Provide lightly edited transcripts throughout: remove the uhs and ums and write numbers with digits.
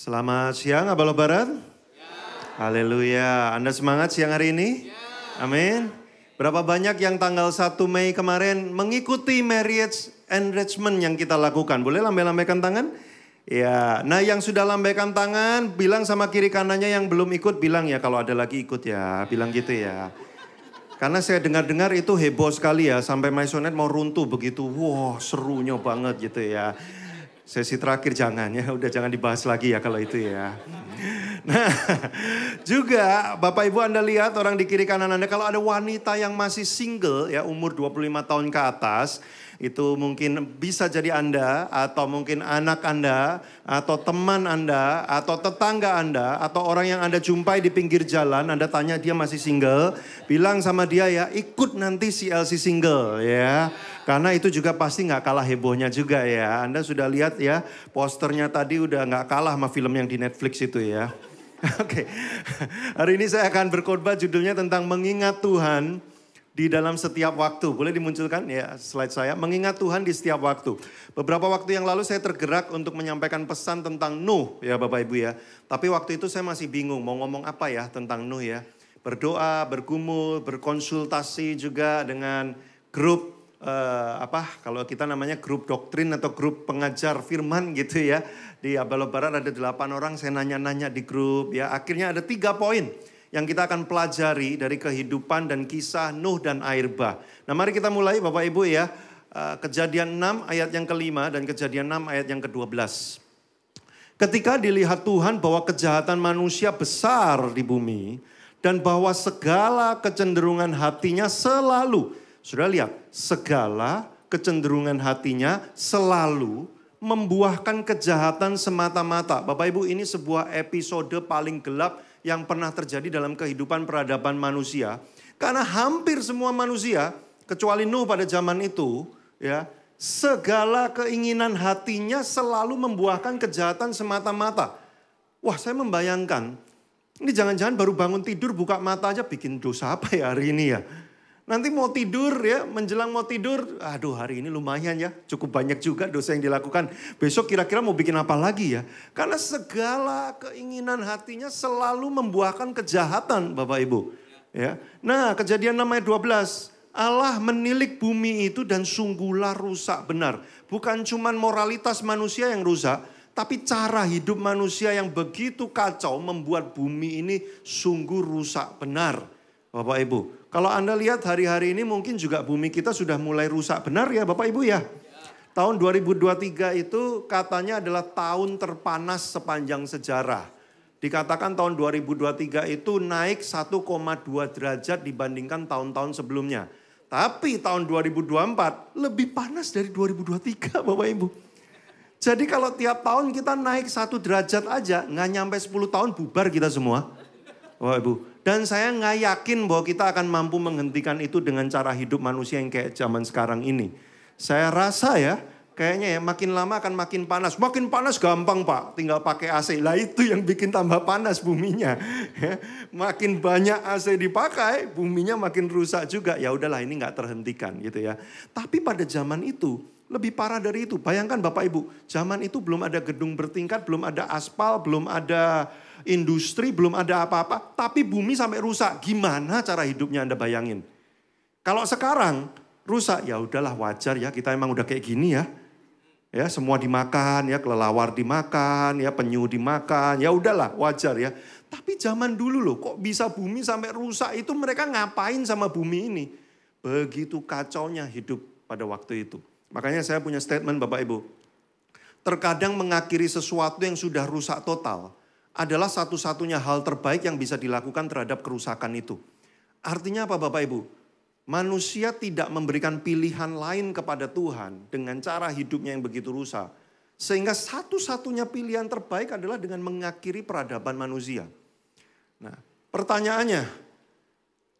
Selamat siang, Abalo Barat. Haleluya. Anda semangat siang hari ini? Amin. Berapa banyak yang tanggal 1 Mei kemarin mengikuti marriage enrichment yang kita lakukan? Boleh lambai-lambaikan tangan? Ya, nah yang sudah lambaikan tangan, bilang sama kiri kanannya yang belum ikut, bilang ya kalau ada lagi ikut ya, bilang gitu ya. Karena saya dengar-dengar itu heboh sekali ya, sampai Maisonet mau runtuh begitu, wah serunya banget gitu ya. Sesi terakhir jangan ya, udah jangan dibahas lagi ya kalau itu ya. Nah, juga Bapak Ibu Anda lihat orang di kiri kanan Anda, kalau ada wanita yang masih single ya umur 25 tahun ke atas, itu mungkin bisa jadi Anda atau mungkin anak Anda atau teman Anda atau tetangga Anda atau orang yang Anda jumpai di pinggir jalan, Anda tanya dia masih single, bilang sama dia ya ikut nanti CLC single ya. Karena itu juga pasti gak kalah hebohnya juga ya. Anda sudah lihat ya posternya tadi udah gak kalah sama film yang di Netflix itu ya. Oke, hari ini saya akan berkhotbah judulnya tentang mengingat Tuhan di dalam setiap waktu. Boleh dimunculkan ya slide saya, mengingat Tuhan di setiap waktu. Beberapa waktu yang lalu saya tergerak untuk menyampaikan pesan tentang Nuh ya Bapak Ibu ya. Tapi waktu itu saya masih bingung mau ngomong apa ya tentang Nuh ya. Berdoa, bergumul, berkonsultasi juga dengan grup kalau kita namanya grup doktrin atau grup pengajar firman gitu ya. Di Abalo Barat ada 8 orang, saya nanya-nanya di grup ya. Akhirnya ada 3 poin yang kita akan pelajari dari kehidupan dan kisah Nuh dan air bah. Nah mari kita mulai Bapak Ibu ya. Kejadian 6 ayat yang ke-5 dan kejadian 6 ayat yang ke-12. Ketika dilihat Tuhan bahwa kejahatan manusia besar di bumi dan bahwa segala kecenderungan hatinya selalu, sudah lihat, segala kecenderungan hatinya selalu membuahkan kejahatan semata-mata. Bapak Ibu, ini sebuah episode paling gelap yang pernah terjadi dalam kehidupan peradaban manusia. Karena hampir semua manusia, kecuali Nuh pada zaman itu, ya, segala keinginan hatinya selalu membuahkan kejahatan semata-mata. Wah, saya membayangkan, ini jangan-jangan baru bangun tidur, buka mata aja bikin dosa apa ya hari ini ya. Nanti mau tidur ya, menjelang mau tidur, aduh hari ini lumayan ya, cukup banyak juga dosa yang dilakukan. Besok kira-kira mau bikin apa lagi ya? Karena segala keinginan hatinya selalu membuahkan kejahatan Bapak Ibu. Ya. Nah kejadian 6 ayat 12, Allah menilik bumi itu dan sungguhlah rusak benar. Bukan cuma moralitas manusia yang rusak, tapi cara hidup manusia yang begitu kacau membuat bumi ini sungguh rusak benar. Bapak Ibu, kalau Anda lihat hari-hari ini mungkin juga bumi kita sudah mulai rusak benar ya Bapak Ibu ya. Tahun 2023 itu katanya adalah tahun terpanas sepanjang sejarah. Dikatakan tahun 2023 itu naik 1,2 derajat dibandingkan tahun-tahun sebelumnya. Tapi tahun 2024 lebih panas dari 2023 Bapak Ibu. Jadi kalau tiap tahun kita naik 1 derajat aja nggak nyampe 10 tahun bubar kita semua. Bapak Ibu. Dan saya nggak yakin bahwa kita akan mampu menghentikan itu dengan cara hidup manusia yang kayak zaman sekarang ini. Saya rasa ya, kayaknya ya makin lama akan makin panas. Makin panas gampang Pak, tinggal pakai AC. Lah itu yang bikin tambah panas buminya. Makin banyak AC dipakai, buminya makin rusak juga. Ya udahlah ini nggak terhentikan gitu ya. Tapi pada zaman itu, lebih parah dari itu. Bayangkan Bapak Ibu, zaman itu belum ada gedung bertingkat, belum ada aspal, belum ada industri, belum ada apa-apa, tapi bumi sampai rusak. Gimana cara hidupnya Anda bayangin? Kalau sekarang rusak, ya udahlah wajar ya, kita emang udah kayak gini ya. Ya, semua dimakan ya, kelelawar dimakan, ya penyu dimakan, ya udahlah wajar ya. Tapi zaman dulu loh, kok bisa bumi sampai rusak itu mereka ngapain sama bumi ini? Begitu kacaunya hidup pada waktu itu. Makanya saya punya statement Bapak Ibu. Terkadang mengakhiri sesuatu yang sudah rusak total adalah satu-satunya hal terbaik yang bisa dilakukan terhadap kerusakan itu. Artinya apa Bapak Ibu? Manusia tidak memberikan pilihan lain kepada Tuhan dengan cara hidupnya yang begitu rusak. Sehingga satu-satunya pilihan terbaik adalah dengan mengakhiri peradaban manusia. Nah, pertanyaannya,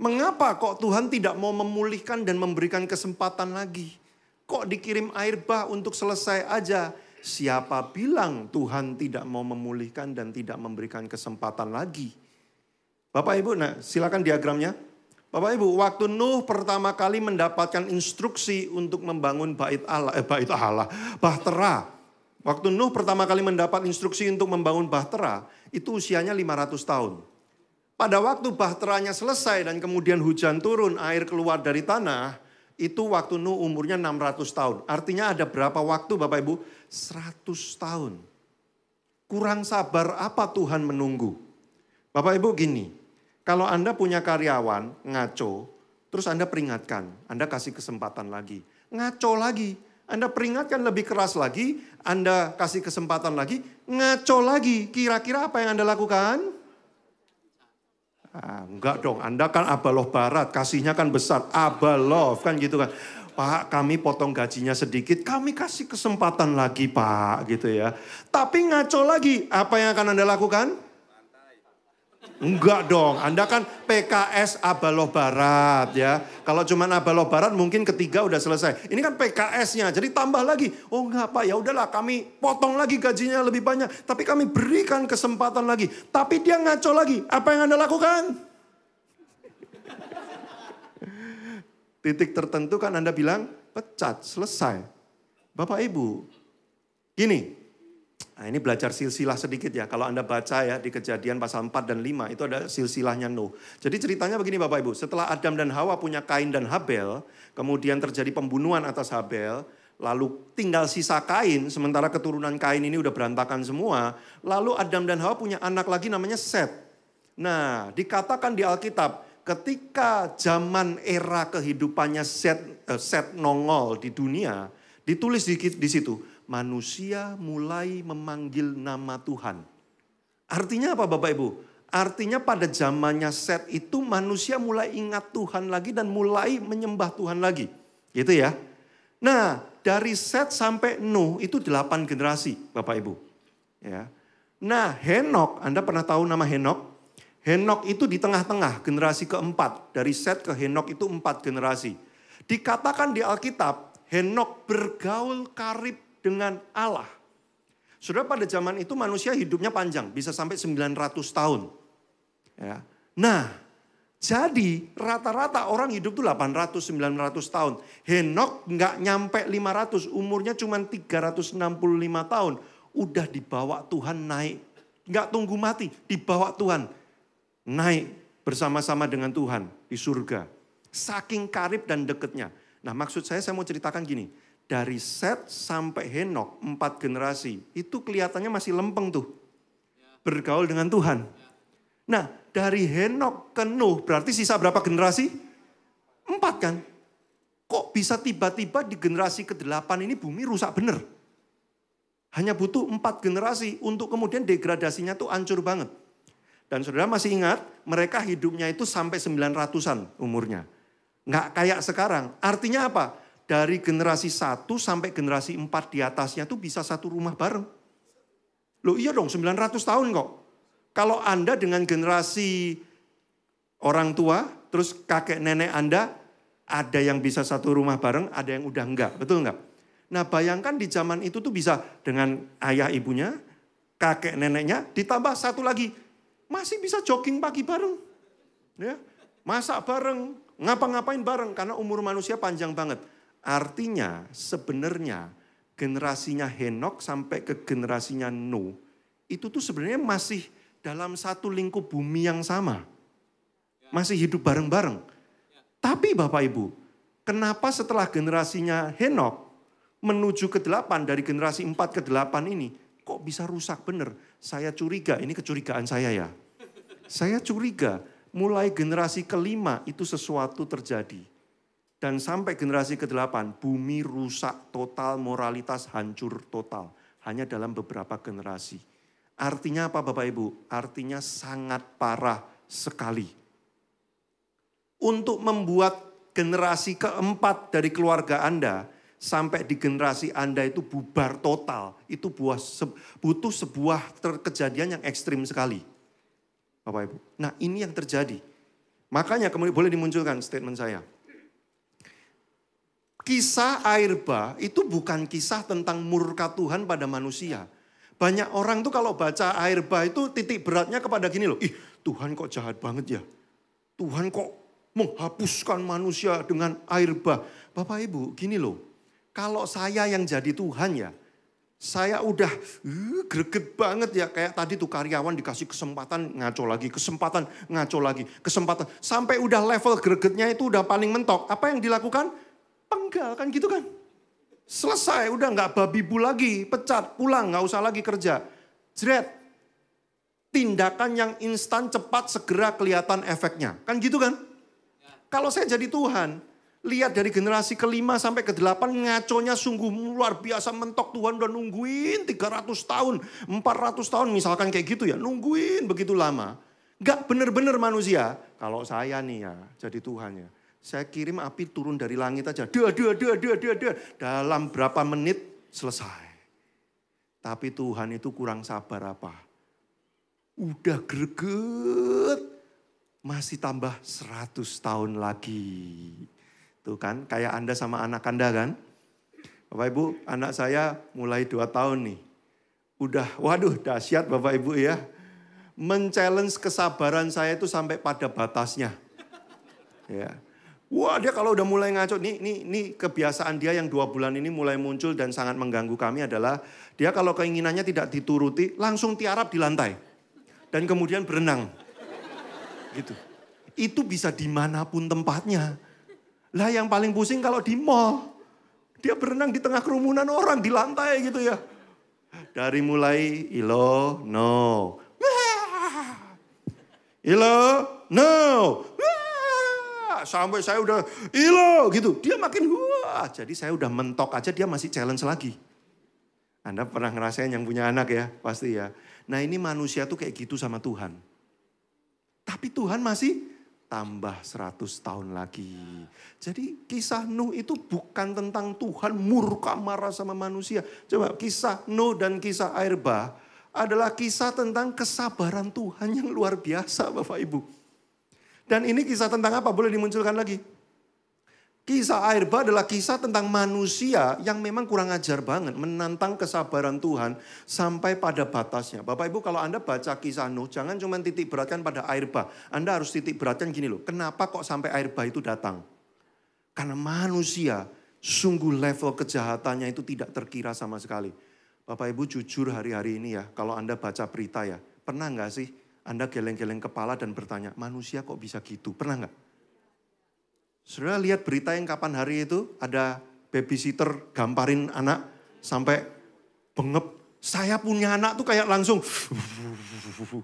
mengapa kok Tuhan tidak mau memulihkan dan memberikan kesempatan lagi? Kok dikirim air bah untuk selesai aja? Siapa bilang Tuhan tidak mau memulihkan dan tidak memberikan kesempatan lagi? Bapak Ibu, nah silakan diagramnya. Bapak Ibu, waktu Nuh pertama kali mendapatkan instruksi untuk membangun Bahtera. Waktu Nuh pertama kali mendapat instruksi untuk membangun bahtera, itu usianya 500 tahun. Pada waktu bahteranya selesai dan kemudian hujan turun, air keluar dari tanah, itu waktu Nuh umurnya 600 tahun. Artinya ada berapa waktu Bapak Ibu? 100 tahun. Kurang sabar apa Tuhan menunggu? Bapak Ibu gini, kalau Anda punya karyawan ngaco, terus Anda peringatkan, Anda kasih kesempatan lagi. Ngaco lagi, Anda peringatkan lebih keras lagi, Anda kasih kesempatan lagi, ngaco lagi. Kira-kira apa yang Anda lakukan? Enggak dong, Anda kan Abaloh Barat, kasihnya kan besar. Abaloh kan gitu kan. Pak, kami potong gajinya sedikit, kami kasih kesempatan lagi Pak gitu ya. Tapi ngaco lagi, apa yang akan Anda lakukan? Enggak dong, Anda kan PKS Abaloh Barat ya. Kalau cuma Abaloh Barat mungkin ketiga udah selesai. Ini kan PKS-nya, jadi tambah lagi. Oh enggak Pak, ya udahlah kami potong lagi gajinya lebih banyak. Tapi kami berikan kesempatan lagi. Tapi dia ngaco lagi, apa yang Anda lakukan? Titik tertentu kan Anda bilang, pecat, selesai. Bapak Ibu, gini. Nah ini belajar silsilah sedikit ya. Kalau Anda baca ya di Kejadian pasal 4 dan 5 itu ada silsilahnya Nuh. Jadi ceritanya begini Bapak Ibu. Setelah Adam dan Hawa punya Kain dan Habel. Kemudian terjadi pembunuhan atas Habel. Lalu tinggal sisa Kain. Sementara keturunan Kain ini udah berantakan semua. Lalu Adam dan Hawa punya anak lagi namanya Set. Nah dikatakan di Alkitab. Ketika zaman era kehidupannya Set nongol di dunia. Ditulis di situ. Manusia mulai memanggil nama Tuhan. Artinya apa Bapak Ibu? Artinya pada zamannya Set itu manusia mulai ingat Tuhan lagi dan mulai menyembah Tuhan lagi. Gitu ya. Nah dari Set sampai Nuh itu 8 generasi Bapak Ibu. Ya. Nah Henok, Anda pernah tahu nama Henok? Henok itu di tengah-tengah generasi keempat. Dari Set ke Henok itu 4 generasi. Dikatakan di Alkitab Henok bergaul karib dengan Allah. Saudara pada zaman itu manusia hidupnya panjang, bisa sampai 900 tahun. Ya. Nah, jadi rata-rata orang hidup tuh 800-900 tahun. Henok nggak nyampe 500, umurnya cuma 365 tahun. Udah dibawa Tuhan naik. Nggak tunggu mati, dibawa Tuhan. Naik bersama-sama dengan Tuhan di surga. Saking karib dan deketnya. Nah maksud saya mau ceritakan gini. Dari Set sampai Henok 4 generasi itu kelihatannya masih lempeng tuh. Bergaul dengan Tuhan. Nah dari Henok ke Nuh berarti sisa berapa generasi? 4 kan. Kok bisa tiba-tiba di generasi ke-8 ini bumi rusak bener? Hanya butuh 4 generasi untuk kemudian degradasinya tuh hancur banget. Dan saudara masih ingat mereka hidupnya itu sampai 900-an umurnya. Nggak kayak sekarang. Artinya apa? Dari generasi 1 sampai generasi 4 di atasnya tuh bisa satu rumah bareng. Loh iya dong 900 tahun kok. Kalau Anda dengan generasi orang tua, terus kakek nenek Anda, ada yang bisa satu rumah bareng, ada yang udah enggak. Betul enggak? Nah bayangkan di zaman itu tuh bisa dengan ayah ibunya, kakek neneknya, ditambah satu lagi. Masih bisa jogging pagi bareng. Ya, masak bareng, ngapa-ngapain bareng. Karena umur manusia panjang banget. Artinya sebenarnya generasinya Henok sampai ke generasinya Nuh itu tuh sebenarnya masih dalam satu lingkup bumi yang sama. Masih hidup bareng-bareng. Tapi Bapak Ibu, kenapa setelah generasinya Henok menuju ke 8 dari generasi 4 ke 8 ini kok bisa rusak bener? Saya curiga, ini kecurigaan saya ya. Saya curiga mulai generasi ke-5 itu sesuatu terjadi. Dan sampai generasi ke-8, bumi rusak total, moralitas hancur total. Hanya dalam beberapa generasi. Artinya apa Bapak Ibu? Artinya sangat parah sekali. Untuk membuat generasi ke-4 dari keluarga Anda, sampai di generasi Anda itu bubar total. Itu butuh sebuah kejadian yang ekstrim sekali. Bapak Ibu. Nah ini yang terjadi. Makanya kemudian boleh dimunculkan statement saya. Kisah air bah itu bukan kisah tentang murka Tuhan pada manusia. Banyak orang tuh kalau baca air bah itu titik beratnya kepada gini loh. Ih Tuhan kok jahat banget ya. Tuhan kok menghapuskan manusia dengan air bah. Bapak Ibu gini loh. Kalau saya yang jadi Tuhan ya. Saya udah greget banget ya. Kayak tadi tuh karyawan dikasih kesempatan ngaco lagi. Kesempatan ngaco lagi. Kesempatan. Sampai udah level gregetnya itu udah paling mentok. Apa yang dilakukan? Penggal kan gitu kan. Selesai udah gak babi bu lagi. Pecat pulang gak usah lagi kerja. Jret. Tindakan yang instan cepat segera kelihatan efeknya. Kan gitu kan. Kalau saya jadi Tuhan. Lihat dari generasi ke-5 sampai ke-8 ngaconya sungguh luar biasa mentok. Tuhan udah nungguin 300 tahun, 400 tahun misalkan kayak gitu ya. Nungguin begitu lama. Gak bener-bener manusia. Kalau saya nih ya jadi Tuhan ya. Saya kirim api turun dari langit aja. Dalam berapa menit selesai. Tapi Tuhan itu kurang sabar apa? Udah greget. Masih tambah 100 tahun lagi. Tuh kan, kayak Anda sama anak Anda kan. Bapak Ibu, anak saya mulai 2 tahun nih. Udah, waduh dahsyat Bapak Ibu ya. Men-challenge kesabaran saya itu sampai pada batasnya. Ya. Wah dia kalau udah mulai ngaco, nih kebiasaan dia yang 2 bulan ini mulai muncul dan sangat mengganggu kami adalah. Dia kalau keinginannya tidak dituruti, langsung tiarap di lantai. Dan kemudian berenang. Gitu. Itu bisa dimanapun tempatnya. Lah yang paling pusing kalau di mall. Dia berenang di tengah kerumunan orang di lantai gitu ya. Dari mulai ilo, no. Ilo, no. Sampai saya udah ilo gitu. Dia makin wah. Jadi saya udah mentok aja dia masih challenge lagi. Anda pernah ngerasain yang punya anak ya? Pasti ya. Nah ini manusia tuh kayak gitu sama Tuhan. Tapi Tuhan masih tambah 100 tahun lagi. Jadi kisah Nuh itu bukan tentang Tuhan murka marah sama manusia. Coba kisah Nuh dan kisah air bah adalah kisah tentang kesabaran Tuhan yang luar biasa Bapak Ibu. Dan ini kisah tentang apa? Boleh dimunculkan lagi. Kisah air bah adalah kisah tentang manusia yang memang kurang ajar banget. Menantang kesabaran Tuhan sampai pada batasnya. Bapak Ibu kalau Anda baca kisah Nuh, jangan cuma titik beratkan pada air bah. Anda harus titik beratkan gini loh. Kenapa kok sampai air bah itu datang? Karena manusia sungguh level kejahatannya itu tidak terkira sama sekali. Bapak Ibu jujur hari-hari ini ya. Kalau Anda baca berita ya. Pernah gak sih Anda geleng-geleng kepala dan bertanya. Manusia kok bisa gitu? Pernah gak? Saudara lihat berita yang kapan hari itu ada babysitter gamparin anak sampai bengep. Saya punya anak tuh kayak langsung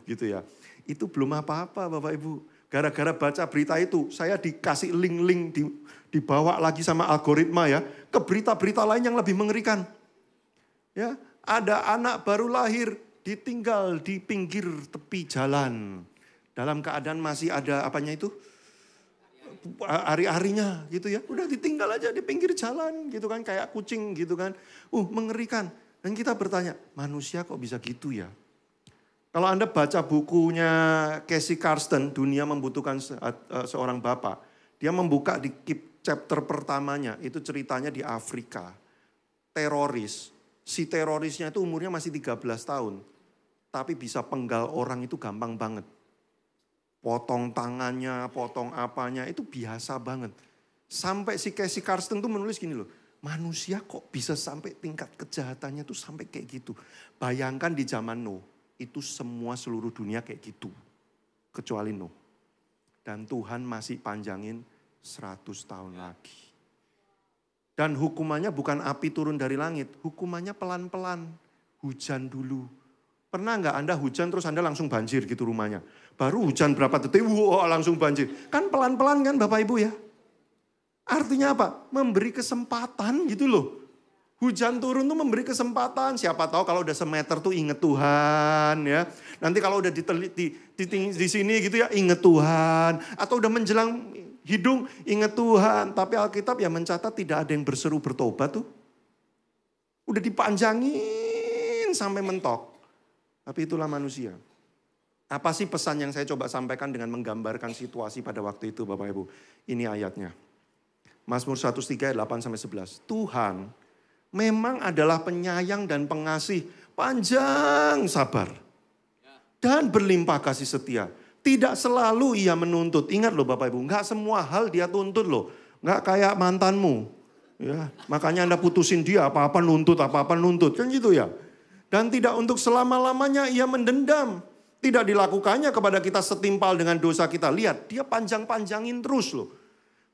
gitu ya. Itu belum apa-apa Bapak Ibu. Gara-gara baca berita itu saya dikasih link-link dibawa lagi sama algoritma ya. Ke berita-berita lain yang lebih mengerikan. Ya, ada anak baru lahir ditinggal di pinggir tepi jalan. Dalam keadaan masih ada apanya itu? Ari-arinya gitu ya. Udah ditinggal aja di pinggir jalan gitu kan. Kayak kucing gitu kan. Mengerikan. Dan kita bertanya, manusia kok bisa gitu ya? Kalau Anda baca bukunya Casey Carsten, Dunia Membutuhkan Seorang Bapak. Dia membuka di chapter pertamanya. Itu ceritanya di Afrika. Teroris. Si terorisnya itu umurnya masih 13 tahun. Tapi bisa penggal orang itu gampang banget. Potong tangannya, potong apanya, itu biasa banget. Sampai si Casey Carsten tuh menulis gini loh. Manusia kok bisa sampai tingkat kejahatannya tuh sampai kayak gitu. Bayangkan di zaman Nuh, itu semua seluruh dunia kayak gitu. Kecuali Nuh. Dan Tuhan masih panjangin 100 tahun lagi. Dan hukumannya bukan api turun dari langit. Hukumannya pelan-pelan. Hujan dulu. Pernah nggak Anda hujan terus Anda langsung banjir gitu rumahnya? Baru hujan berapa detik, langsung banjir. Kan pelan-pelan kan Bapak Ibu ya? Artinya apa? Memberi kesempatan gitu loh. Hujan turun tuh memberi kesempatan. Siapa tahu kalau udah semeter tuh inget Tuhan ya. Nanti kalau udah di sini gitu ya inget Tuhan. Atau udah menjelang hidung inget Tuhan. Tapi Alkitab ya mencatat tidak ada yang berseru bertobat tuh. Udah dipanjangin sampai mentok. Tapi itulah manusia. Apa sih pesan yang saya coba sampaikan dengan menggambarkan situasi pada waktu itu Bapak Ibu? Ini ayatnya. Mazmur 103 ayat 8-11. Tuhan memang adalah penyayang dan pengasih, panjang sabar. Dan berlimpah kasih setia. Tidak selalu ia menuntut. Ingat loh Bapak Ibu, enggak semua hal dia tuntut loh. Enggak kayak mantanmu. Ya, makanya Anda putusin dia, apa-apa nuntut, kan gitu ya. Dan tidak untuk selama-lamanya ia mendendam. Tidak dilakukannya kepada kita setimpal dengan dosa kita. Lihat, dia panjang-panjangin terus loh.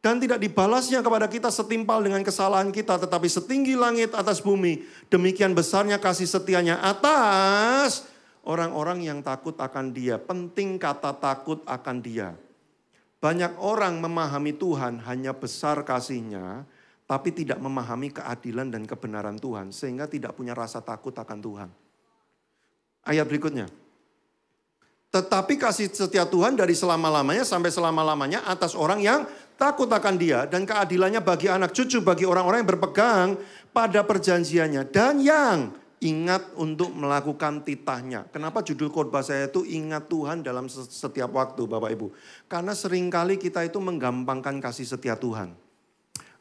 Dan tidak dibalasnya kepada kita setimpal dengan kesalahan kita. Tetapi setinggi langit atas bumi, demikian besarnya kasih setianya atas orang-orang yang takut akan dia. Penting kata takut akan dia. Banyak orang memahami Tuhan hanya besar kasihnya, tapi tidak memahami keadilan dan kebenaran Tuhan. Sehingga tidak punya rasa takut akan Tuhan. Ayat berikutnya. Tetapi kasih setia Tuhan dari selama-lamanya sampai selama-lamanya atas orang yang takut akan dia. Dan keadilannya bagi anak cucu, bagi orang-orang yang berpegang pada perjanjiannya. Dan yang ingat untuk melakukan titahnya. Kenapa judul khotbah saya itu ingat Tuhan dalam setiap waktu Bapak Ibu. Karena seringkali kita itu menggampangkan kasih setia Tuhan.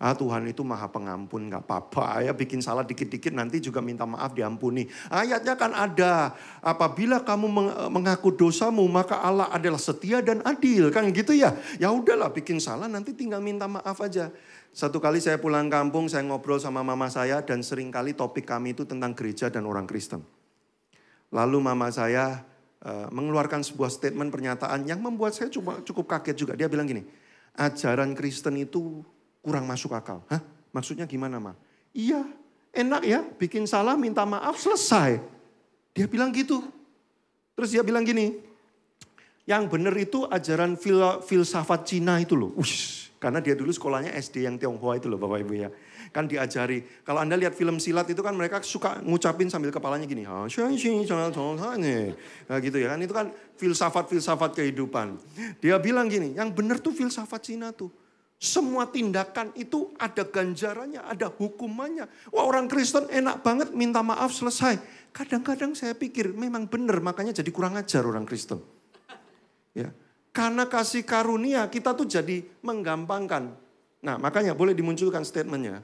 Tuhan itu maha pengampun, gak apa-apa. Ya bikin salah dikit-dikit nanti juga minta maaf diampuni. Ayatnya kan ada. Apabila kamu mengaku dosamu maka Allah adalah setia dan adil. Kan gitu ya. Ya udahlah bikin salah nanti tinggal minta maaf aja. Satu kali saya pulang kampung saya ngobrol sama mama saya. Dan seringkali topik kami itu tentang gereja dan orang Kristen. Lalu mama saya mengeluarkan sebuah statement pernyataan yang membuat saya cukup kaget juga. Dia bilang gini, ajaran Kristen itu kurang masuk akal. Hah? Maksudnya gimana, Ma? Iya, enak ya, bikin salah, minta maaf, selesai. Dia bilang gitu. Terus dia bilang gini, yang benar itu ajaran filsafat Cina itu loh. Karena dia dulu sekolahnya SD yang Tionghoa itu loh Bapak Ibu ya. Kan diajari, kalau Anda lihat film silat itu kan mereka suka ngucapin sambil kepalanya gini. Nah gitu ya kan, itu kan filsafat kehidupan. Dia bilang gini, yang benar tuh filsafat Cina tuh. Semua tindakan itu ada ganjarannya, ada hukumannya. Wah orang Kristen enak banget minta maaf selesai. Kadang-kadang saya pikir memang benar makanya jadi kurang ajar orang Kristen. Ya, karena kasih karunia kita tuh jadi menggampangkan. Nah makanya boleh dimunculkan statementnya.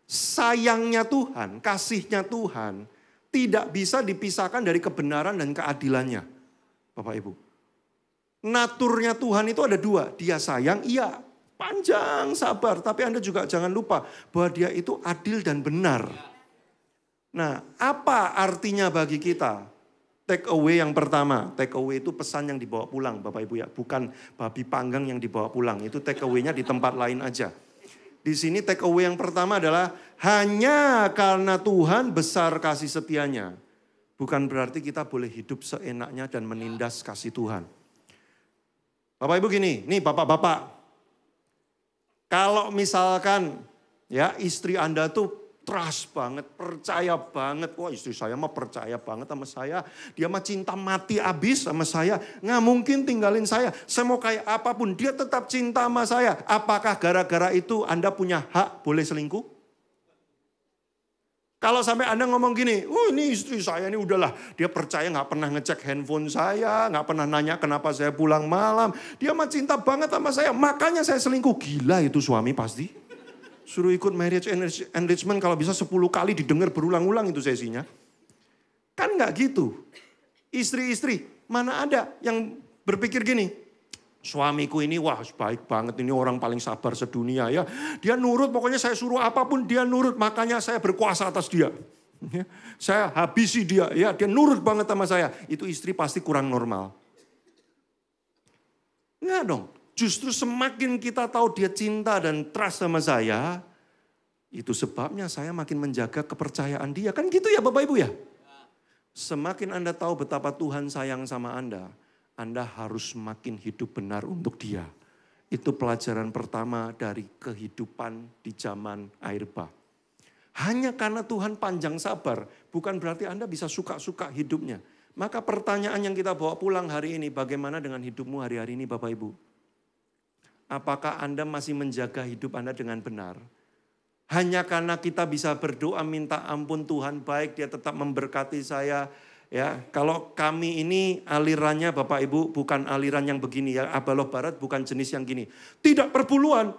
Sayangnya Tuhan, kasihnya Tuhan tidak bisa dipisahkan dari kebenaran dan keadilannya. Bapak Ibu. Naturnya Tuhan itu ada dua. Dia sayang, iya. Panjang, sabar. Tapi Anda juga jangan lupa bahwa dia itu adil dan benar. Nah, apa artinya bagi kita? Take away yang pertama. Take away itu pesan yang dibawa pulang Bapak Ibu ya. Bukan babi panggang yang dibawa pulang. Itu take away-nya di tempat lain aja. Di sini take away yang pertama adalah hanya karena Tuhan besar kasih setianya. Bukan berarti kita boleh hidup seenaknya dan menindas kasih Tuhan. Bapak Ibu gini, nih bapak-bapak. Kalau misalkan ya istri Anda tuh trust banget, percaya banget. Wah istri saya mah percaya banget sama saya. Dia mah cinta mati abis sama saya. Nggak mungkin tinggalin saya. Saya mau kayak apapun dia tetap cinta sama saya. Apakah gara-gara itu Anda punya hak boleh selingkuh? Kalau sampai Anda ngomong gini, ini istri saya ini udahlah. Dia percaya gak pernah ngecek handphone saya, gak pernah nanya kenapa saya pulang malam. Dia mah cinta banget sama saya, makanya saya selingkuh. Gila itu suami pasti. Suruh ikut marriage enrichment kalau bisa 10 kali didengar berulang-ulang itu sesinya. Kan gak gitu. Istri-istri, mana ada yang berpikir gini. Suamiku ini wah baik banget, ini orang paling sabar sedunia ya. Dia nurut, pokoknya saya suruh apapun dia nurut, makanya saya berkuasa atas dia. Saya habisi dia, ya dia nurut banget sama saya. Itu istri pasti kurang normal. Enggak dong, justru semakin kita tahu dia cinta dan trust sama saya, itu sebabnya saya makin menjaga kepercayaan dia. Kan gitu ya Bapak Ibu ya? Semakin Anda tahu betapa Tuhan sayang sama Anda harus makin hidup benar untuk dia. Itu pelajaran pertama dari kehidupan di zaman air bah. Hanya karena Tuhan panjang sabar, bukan berarti Anda bisa suka-suka hidupnya. Maka pertanyaan yang kita bawa pulang hari ini, bagaimana dengan hidupmu hari-hari ini Bapak Ibu? Apakah Anda masih menjaga hidup Anda dengan benar? Hanya karena kita bisa berdoa minta ampun Tuhan baik, dia tetap memberkati saya. Ya, kalau kami ini alirannya Bapak Ibu bukan aliran yang begini ya, Abaloh Barat bukan jenis yang gini. Tidak perpuluhan,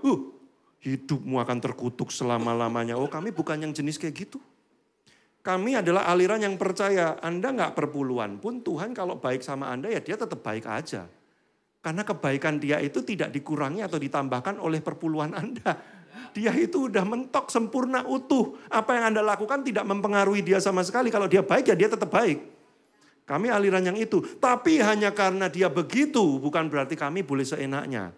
hidupmu akan terkutuk selama-lamanya. Oh kami bukan yang jenis kayak gitu. Kami adalah aliran yang percaya, Anda nggak perpuluhan pun Tuhan kalau baik sama Anda ya dia tetap baik aja. Karena kebaikan dia itu tidak dikurangi atau ditambahkan oleh perpuluhan Anda. dia itu udah mentok sempurna utuh. Apa yang Anda lakukan tidak mempengaruhi dia sama sekali. Kalau dia baik ya dia tetap baik. Kami aliran yang itu. Tapi hanya karena dia begitu bukan berarti kami boleh seenaknya.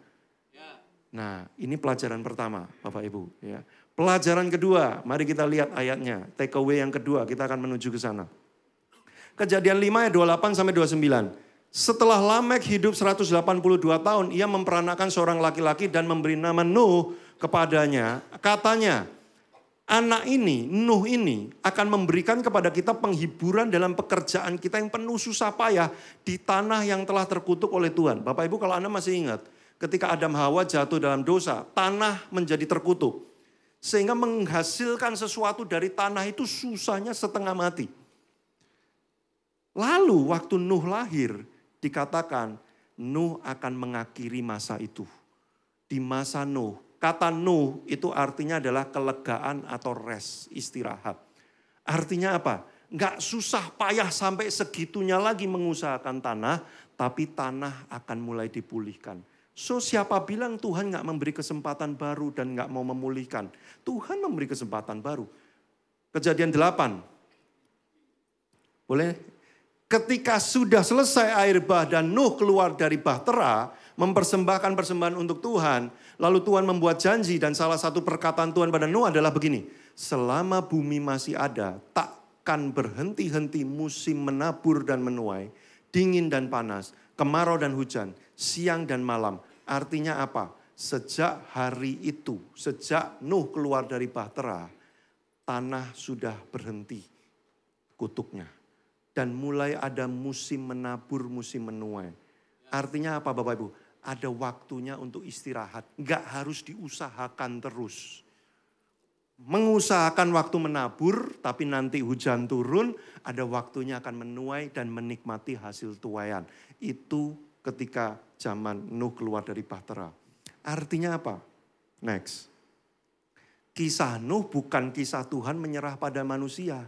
Nah, ini pelajaran pertama, Bapak Ibu. Ya. Pelajaran kedua, mari kita lihat ayatnya. Take away yang kedua, kita akan menuju ke sana. Kejadian 5 ayat 28 sampai 29. Setelah Lamek hidup 182 tahun, ia memperanakan seorang laki-laki dan memberi nama Nuh kepadanya. Katanya, anak ini, Nuh ini akan memberikan kepada kita penghiburan dalam pekerjaan kita yang penuh susah payah di tanah yang telah terkutuk oleh Tuhan. Bapak Ibu kalau Anda masih ingat, ketika Adam Hawa jatuh dalam dosa, tanah menjadi terkutuk. Sehingga menghasilkan sesuatu dari tanah itu susahnya setengah mati. Lalu waktu Nuh lahir, dikatakan Nuh akan mengakhiri masa itu. Di masa Nuh, kata Nuh itu artinya adalah kelegaan atau rest, istirahat. Artinya apa? Enggak susah payah sampai segitunya lagi mengusahakan tanah, tapi tanah akan mulai dipulihkan. So siapa bilang Tuhan enggak memberi kesempatan baru dan enggak mau memulihkan? Tuhan memberi kesempatan baru. Kejadian 8. Boleh? Ketika sudah selesai air bah dan Nuh keluar dari bahtera, mempersembahkan persembahan untuk Tuhan, lalu Tuhan membuat janji dan salah satu perkataan Tuhan pada Nuh adalah begini, selama bumi masih ada, takkan berhenti-henti musim menabur dan menuai, dingin dan panas, kemarau dan hujan, siang dan malam. Artinya apa? Sejak hari itu, sejak Nuh keluar dari bahtera, tanah sudah berhenti kutuknya. Dan mulai ada musim menabur, musim menuai. Artinya apa Bapak Ibu? Ada waktunya untuk istirahat. Enggak harus diusahakan terus. Mengusahakan waktu menabur, tapi nanti hujan turun, ada waktunya akan menuai dan menikmati hasil tuaian. Itu ketika zaman Nuh keluar dari bahtera. Artinya apa? Next. Kisah Nuh bukan kisah Tuhan menyerah pada manusia.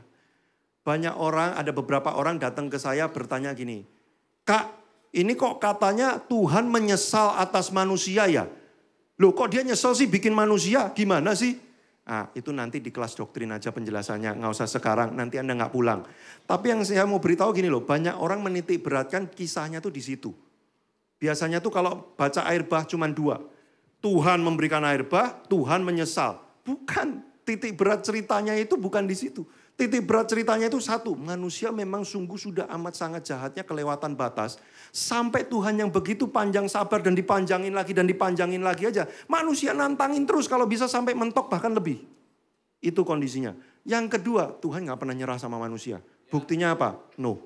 Banyak orang, ada beberapa orang datang ke saya bertanya gini, Kak, ini kok katanya Tuhan menyesal atas manusia ya? Loh kok dia nyesel sih bikin manusia? Gimana sih? Nah, itu nanti di kelas doktrin aja penjelasannya, nggak usah sekarang, nanti Anda nggak pulang. Tapi yang saya mau beritahu gini loh, banyak orang menitik beratkan kisahnya tuh di situ. Biasanya tuh kalau baca air bah cuma 2. Tuhan memberikan air bah, Tuhan menyesal. Bukan, titik berat ceritanya itu bukan di situ. Titik berat ceritanya itu satu, manusia memang sungguh sudah amat sangat jahatnya kelewatan batas. Sampai Tuhan yang begitu panjang sabar dan dipanjangin lagi aja. Manusia nantangin terus kalau bisa sampai mentok bahkan lebih. Itu kondisinya. Yang kedua, Tuhan gak pernah nyerah sama manusia. Buktinya apa? Nuh.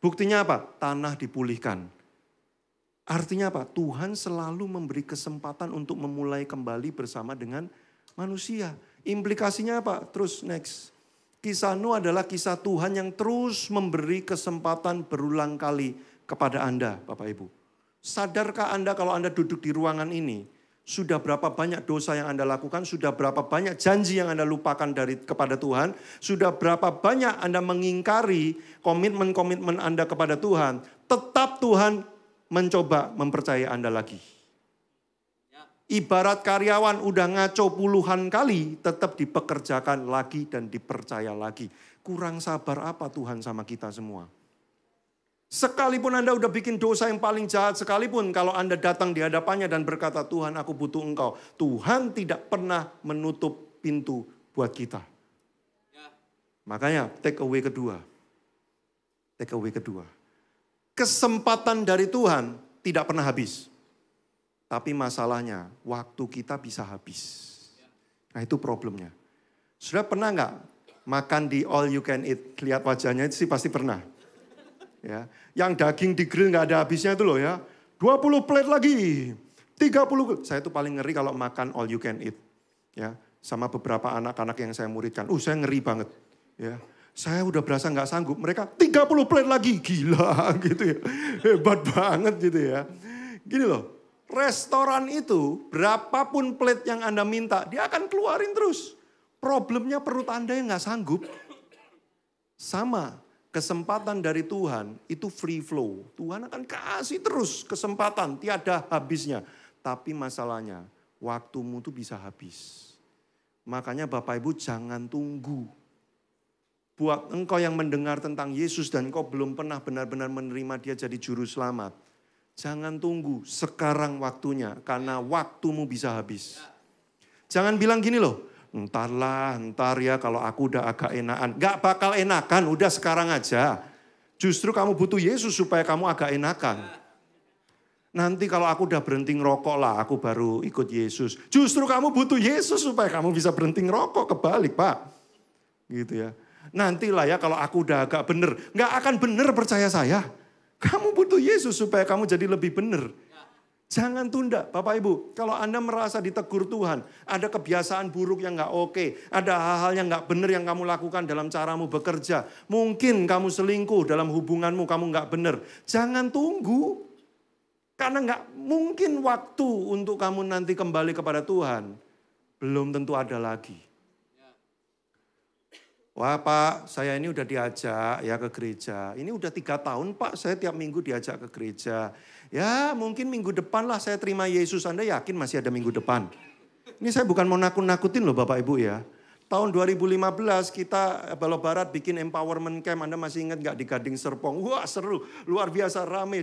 Buktinya apa? Tanah dipulihkan. Artinya apa? Tuhan selalu memberi kesempatan untuk memulai kembali bersama dengan manusia. Implikasinya apa? Terus next. Kisah Nuh adalah kisah Tuhan yang terus memberi kesempatan berulang kali kepada Anda, Bapak Ibu. Sadarkah Anda kalau Anda duduk di ruangan ini, sudah berapa banyak dosa yang Anda lakukan, sudah berapa banyak janji yang Anda lupakan kepada Tuhan, sudah berapa banyak Anda mengingkari komitmen-komitmen Anda kepada Tuhan, tetap Tuhan mencoba mempercayai Anda lagi. Ibarat karyawan udah ngaco puluhan kali, tetap dipekerjakan lagi dan dipercaya lagi. Kurang sabar apa Tuhan sama kita semua? Sekalipun Anda udah bikin dosa yang paling jahat sekalipun, kalau Anda datang di hadapannya dan berkata, Tuhan aku butuh Engkau. Tuhan tidak pernah menutup pintu buat kita. Makanya take away kedua. Take away kedua. Kesempatan dari Tuhan tidak pernah habis. Tapi masalahnya, waktu kita bisa habis. Nah itu problemnya. Sudah pernah nggak makan di all you can eat? Lihat wajahnya itu sih pasti pernah. Ya, yang daging di grill nggak ada habisnya itu loh ya. 20 plate lagi, 30. Saya tuh paling ngeri kalau makan all you can eat. Ya, sama beberapa anak-anak yang saya muridkan. Saya ngeri banget. Ya, saya udah berasa nggak sanggup. Mereka 30 plate lagi, gila gitu ya. Hebat banget gitu ya. Gini loh. Restoran itu berapapun plate yang Anda minta, dia akan keluarin terus. Problemnya perut Anda yang gak sanggup. Sama, kesempatan dari Tuhan itu free flow. Tuhan akan kasih terus kesempatan, tiada habisnya. Tapi masalahnya, waktumu tuh bisa habis. Makanya Bapak Ibu jangan tunggu. Buat engkau yang mendengar tentang Yesus dan engkau belum pernah benar-benar menerima dia jadi juru selamat. Jangan tunggu, sekarang waktunya karena waktumu bisa habis. Jangan bilang gini loh, ntar ya kalau aku udah agak enakan. Gak bakal enakan, udah sekarang aja. Justru kamu butuh Yesus supaya kamu agak enakan. Nanti kalau aku udah berhenti ngerokok lah, aku baru ikut Yesus. Justru kamu butuh Yesus supaya kamu bisa berhenti ngerokok, kebalik Pak. Gitu ya. Nantilah ya kalau aku udah agak bener. Gak akan bener percaya saya. Kamu butuh Yesus supaya kamu jadi lebih bener. Jangan tunda Bapak Ibu. Kalau Anda merasa ditegur Tuhan. Ada kebiasaan buruk yang gak oke. Ada hal-hal yang gak bener yang kamu lakukan dalam caramu bekerja. Mungkin kamu selingkuh dalam hubunganmu kamu gak bener. Jangan tunggu. Karena gak mungkin waktu untuk kamu nanti kembali kepada Tuhan. Belum tentu ada lagi. Wah Pak, saya ini udah diajak ya ke gereja. Ini udah 3 tahun Pak, saya tiap minggu diajak ke gereja. Ya mungkin minggu depan lah saya terima Yesus. Anda yakin masih ada minggu depan? Ini saya bukan mau nakut-nakutin loh Bapak Ibu ya. Tahun 2015 kita Balok Barat bikin empowerment camp. Anda masih ingat gak di Gading Serpong? Wah seru, luar biasa rame.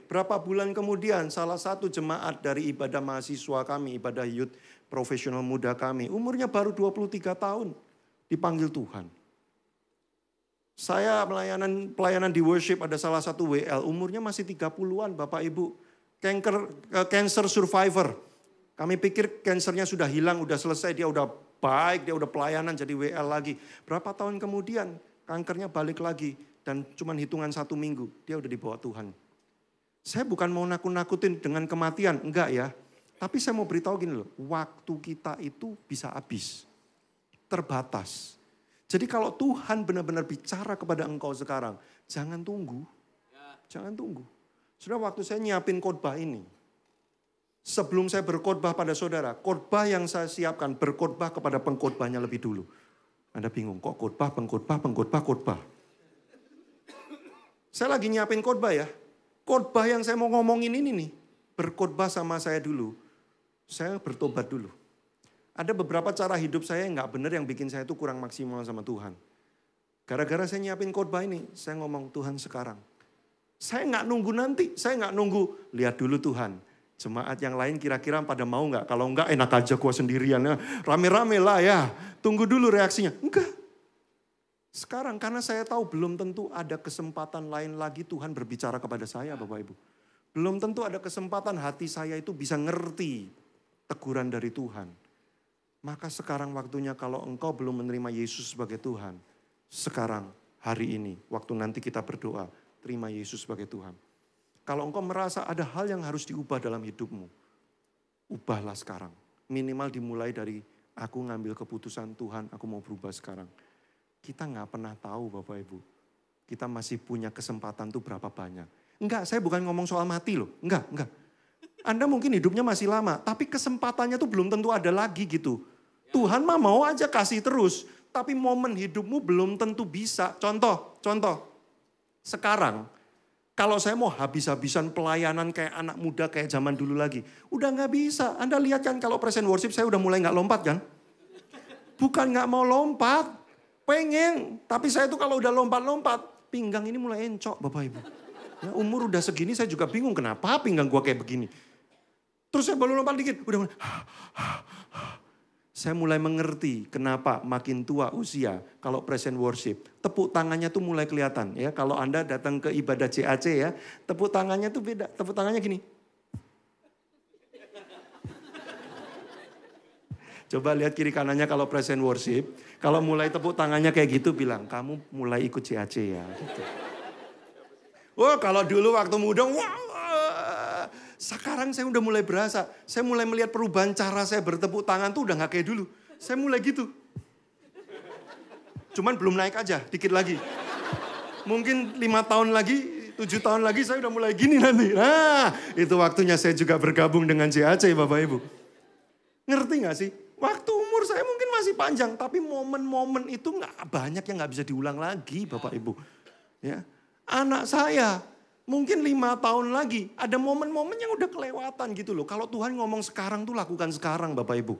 Berapa bulan kemudian salah satu jemaat dari ibadah mahasiswa kami, ibadah youth profesional muda kami. Umurnya baru 23 tahun. Dipanggil Tuhan. Saya pelayanan di worship ada salah satu WL, umurnya masih 30-an Bapak Ibu. Cancer survivor. Kami pikir kansernya sudah hilang, udah selesai, dia udah baik, dia udah pelayanan jadi WL lagi. Berapa tahun kemudian kankernya balik lagi dan cuman hitungan 1 minggu, dia udah dibawa Tuhan. Saya bukan mau nakut-nakutin dengan kematian, enggak ya. Tapi saya mau beritahu gini loh, waktu kita itu bisa habis. Terbatas. Jadi kalau Tuhan benar-benar bicara kepada engkau sekarang, jangan tunggu. Jangan tunggu. Sudah waktu saya nyiapin khotbah ini. Sebelum saya berkhotbah pada saudara, khotbah yang saya siapkan berkhotbah kepada pengkhotbahnya lebih dulu. Anda bingung, kok khotbah. Saya lagi nyiapin khotbah ya. Khotbah yang saya mau ngomongin ini nih, berkhotbah sama saya dulu. Saya bertobat dulu. Ada beberapa cara hidup saya yang gak benar yang bikin saya itu kurang maksimal sama Tuhan. Gara-gara saya nyiapin khotbah ini, saya ngomong Tuhan sekarang. Saya gak nunggu nanti, saya gak nunggu. Lihat dulu Tuhan, jemaat yang lain kira-kira pada mau gak? Kalau enggak enak aja gua sendirian ya. Rame-rame lah ya, tunggu dulu reaksinya. Enggak. Sekarang karena saya tahu belum tentu ada kesempatan lain lagi Tuhan berbicara kepada saya Bapak Ibu. Belum tentu ada kesempatan hati saya itu bisa ngerti teguran dari Tuhan. Maka sekarang waktunya kalau engkau belum menerima Yesus sebagai Tuhan. Sekarang, hari ini, waktu nanti kita berdoa, terima Yesus sebagai Tuhan. Kalau engkau merasa ada hal yang harus diubah dalam hidupmu, ubahlah sekarang. Minimal dimulai dari aku ngambil keputusan Tuhan, aku mau berubah sekarang. Kita gak pernah tahu Bapak Ibu. Kita masih punya kesempatan tuh berapa banyak. Enggak, saya bukan ngomong soal mati loh. Enggak. Anda mungkin hidupnya masih lama, tapi kesempatannya tuh belum tentu ada lagi gitu. Tuhan mah mau aja kasih terus, tapi momen hidupmu belum tentu bisa. Contoh. Sekarang, kalau saya mau habis-habisan pelayanan kayak anak muda kayak zaman dulu lagi, udah gak bisa. Anda lihat kan kalau present worship saya udah mulai gak lompat kan? Bukan gak mau lompat, pengen. Tapi saya tuh kalau udah lompat-lompat, pinggang ini mulai encok Bapak Ibu. Ya, umur udah segini saya juga bingung kenapa pinggang gua kayak begini. Terus saya baru lompat dikit, udah mulai. Saya mulai mengerti kenapa makin tua usia kalau present worship. Tepuk tangannya tuh mulai kelihatan ya. Kalau Anda datang ke ibadah CAC ya, tepuk tangannya tuh beda. Tepuk tangannya gini. Coba lihat kiri kanannya kalau present worship. Kalau mulai tepuk tangannya kayak gitu bilang, kamu mulai ikut CAC ya. Gitu. Oh kalau dulu waktu muda, wah. Sekarang saya udah mulai berasa. Saya mulai melihat perubahan cara saya bertepuk tangan tuh udah gak kayak dulu. Saya mulai gitu. Cuman belum naik aja, dikit lagi. Mungkin 5 tahun lagi, 7 tahun lagi saya udah mulai gini nanti. Nah, itu waktunya saya juga bergabung dengan JAC Bapak Ibu. Ngerti gak sih? Waktu umur saya mungkin masih panjang, tapi momen-momen itu gak banyak yang gak bisa diulang lagi Bapak Ibu. Ya, anak saya Mungkin 5 tahun lagi. Ada momen-momen yang udah kelewatan gitu loh. Kalau Tuhan ngomong sekarang tuh lakukan sekarang Bapak Ibu.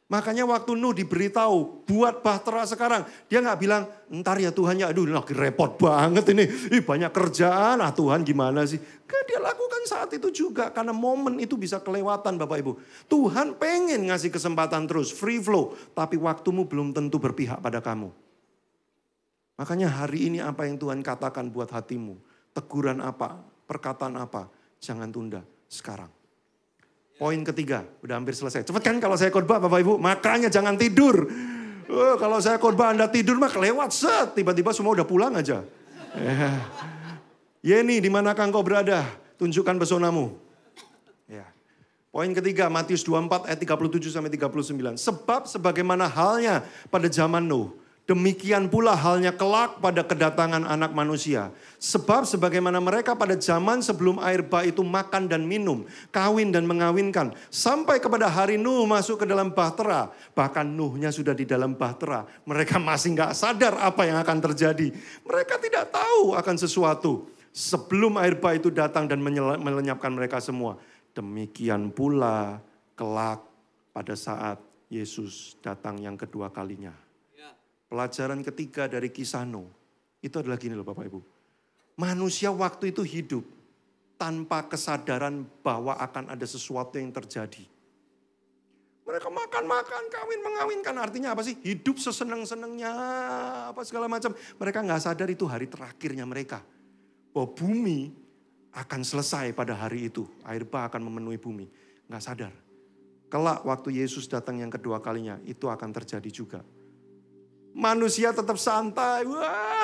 Makanya waktu Nuh diberitahu, buat bahtera sekarang. Dia gak bilang, ntar ya Tuhan ya, aduh lagi repot banget ini. Banyak kerjaan, Tuhan gimana sih. Dia lakukan saat itu juga, karena momen itu bisa kelewatan Bapak Ibu. Tuhan pengen ngasih kesempatan terus, free flow. Tapi waktumu belum tentu berpihak pada kamu. Makanya hari ini apa yang Tuhan katakan buat hatimu. Teguran apa, perkataan apa, jangan tunda sekarang. Poin ketiga, udah hampir selesai. Cepet kan kalau saya khotbah Bapak Ibu, makanya jangan tidur. Kalau saya khotbah Anda tidur mah kelewat set. Tiba-tiba semua udah pulang aja. Yeni, di manakah engkau berada? Tunjukkan pesonamu. Ya. Poin ketiga, Matius 24 ayat 37 sampai 39. Sebab sebagaimana halnya pada zaman Nuh, demikian pula halnya kelak pada kedatangan anak manusia. Sebab sebagaimana mereka pada zaman sebelum air bah itu makan dan minum, kawin dan mengawinkan. Sampai kepada hari Nuh masuk ke dalam bahtera. Bahkan Nuhnya sudah di dalam bahtera. Mereka masih gak sadar apa yang akan terjadi. Mereka tidak tahu akan sesuatu. Sebelum air bah itu datang dan melenyapkan mereka semua. Demikian pula kelak pada saat Yesus datang yang kedua kalinya. Pelajaran ketiga dari kisah Nuh, itu adalah gini loh Bapak Ibu. Manusia waktu itu hidup tanpa kesadaran bahwa akan ada sesuatu yang terjadi. Mereka makan-makan, kawin mengawinkan. Artinya apa sih? Hidup sesenang-senangnya, apa segala macam. Mereka gak sadar itu hari terakhirnya mereka. Bahwa bumi akan selesai pada hari itu. Air bah akan memenuhi bumi. Gak sadar. Kelak waktu Yesus datang yang kedua kalinya, itu akan terjadi juga. Manusia tetap santai,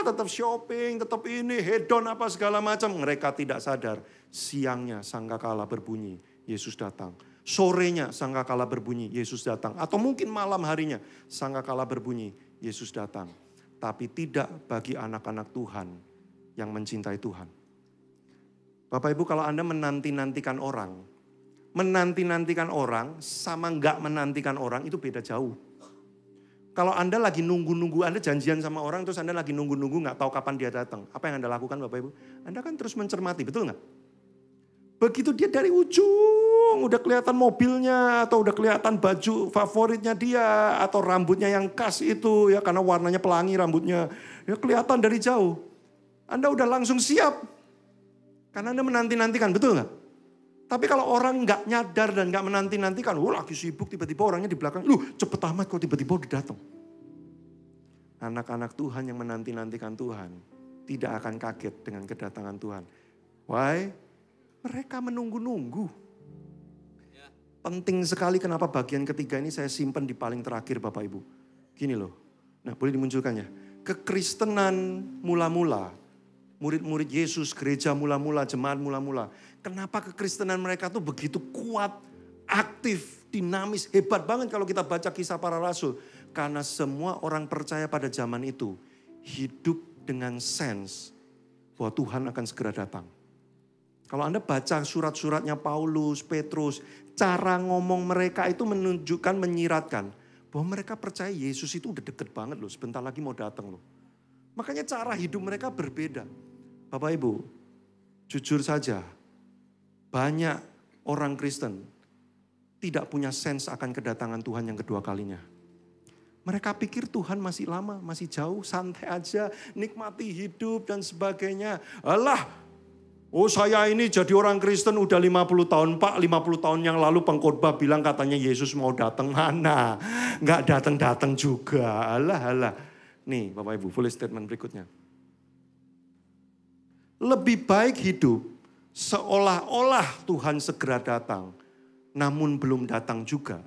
tetap shopping, tetap ini, hedon apa segala macam. Mereka tidak sadar, siangnya sangkakala berbunyi, Yesus datang. Sorenya sangkakala berbunyi, Yesus datang. Atau mungkin malam harinya sangkakala berbunyi, Yesus datang. Tapi tidak bagi anak-anak Tuhan yang mencintai Tuhan. Bapak Ibu, kalau Anda menanti-nantikan orang sama enggak menantikan orang itu beda jauh. Kalau Anda lagi nunggu-nunggu, Anda janjian sama orang, terus Anda lagi nunggu-nunggu gak tahu kapan dia datang. Apa yang Anda lakukan Bapak Ibu? Anda kan terus mencermati, betul gak? Begitu dia dari ujung, udah kelihatan mobilnya, atau udah kelihatan baju favoritnya dia, atau rambutnya yang khas itu, ya karena warnanya pelangi rambutnya. Ya kelihatan dari jauh. Anda udah langsung siap. Karena Anda menanti-nantikan, betul gak? Tapi kalau orang gak nyadar dan gak menanti-nantikan, lagi sibuk tiba-tiba orangnya di belakang, cepet amat kok tiba-tiba udah datang. Anak-anak Tuhan yang menanti-nantikan Tuhan tidak akan kaget dengan kedatangan Tuhan. Why? Mereka menunggu-nunggu. Penting sekali kenapa bagian ketiga ini saya simpan di paling terakhir Bapak Ibu. Gini loh, nah boleh dimunculkan ya. Kekristenan mula-mula, murid-murid Yesus, gereja mula-mula, jemaat mula-mula. Kenapa kekristenan mereka tuh begitu kuat, aktif, dinamis, hebat banget kalau kita baca kisah para rasul. Karena semua orang percaya pada zaman itu hidup dengan sense bahwa Tuhan akan segera datang. Kalau Anda baca surat-suratnya Paulus, Petrus, cara ngomong mereka itu menunjukkan, menyiratkan bahwa mereka percaya Yesus itu udah deket banget loh, sebentar lagi mau datang loh. Makanya cara hidup mereka berbeda. Bapak Ibu, jujur saja, banyak orang Kristen tidak punya sense akan kedatangan Tuhan yang kedua kalinya. Mereka pikir Tuhan masih lama, masih jauh, santai aja, nikmati hidup dan sebagainya. Alah, saya ini jadi orang Kristen udah 50 tahun Pak, 50 tahun yang lalu pengkhotbah bilang katanya Yesus mau datang. Mana? Nggak datang-datang juga. Alah. Nih Bapak Ibu, full statement berikutnya. Lebih baik hidup seolah-olah Tuhan segera datang, namun belum datang juga.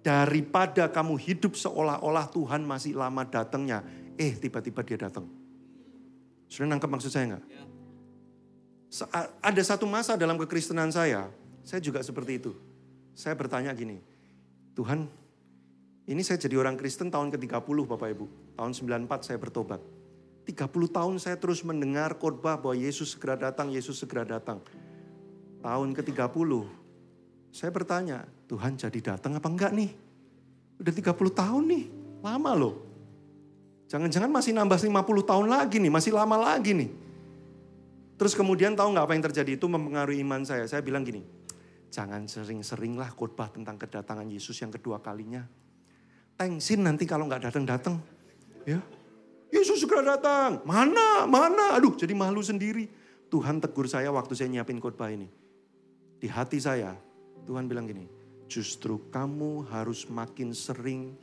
Daripada kamu hidup seolah-olah Tuhan masih lama datangnya, tiba-tiba dia datang. Sudah nangkep maksud saya enggak? Ada satu masa dalam kekristenan saya juga seperti itu. Saya bertanya gini, Tuhan, ini saya jadi orang Kristen tahun ke-30 Bapak Ibu. Tahun 94 saya bertobat. 30 tahun saya terus mendengar khotbah bahwa Yesus segera datang, Yesus segera datang. Tahun ke-30 saya bertanya, Tuhan jadi datang apa enggak nih? Udah 30 tahun nih, lama loh. Jangan-jangan masih nambah 50 tahun lagi nih, masih lama lagi nih. Terus kemudian tahu nggak apa yang terjadi? Itu mempengaruhi iman saya. Saya bilang gini, jangan sering-seringlah khotbah tentang kedatangan Yesus yang kedua kalinya. Tengsin nanti kalau nggak datang-datang. Ya, Yesus segera datang. Mana? Aduh, jadi malu sendiri. Tuhan tegur saya waktu saya nyiapin khotbah ini. Di hati saya, Tuhan bilang gini, justru kamu harus makin sering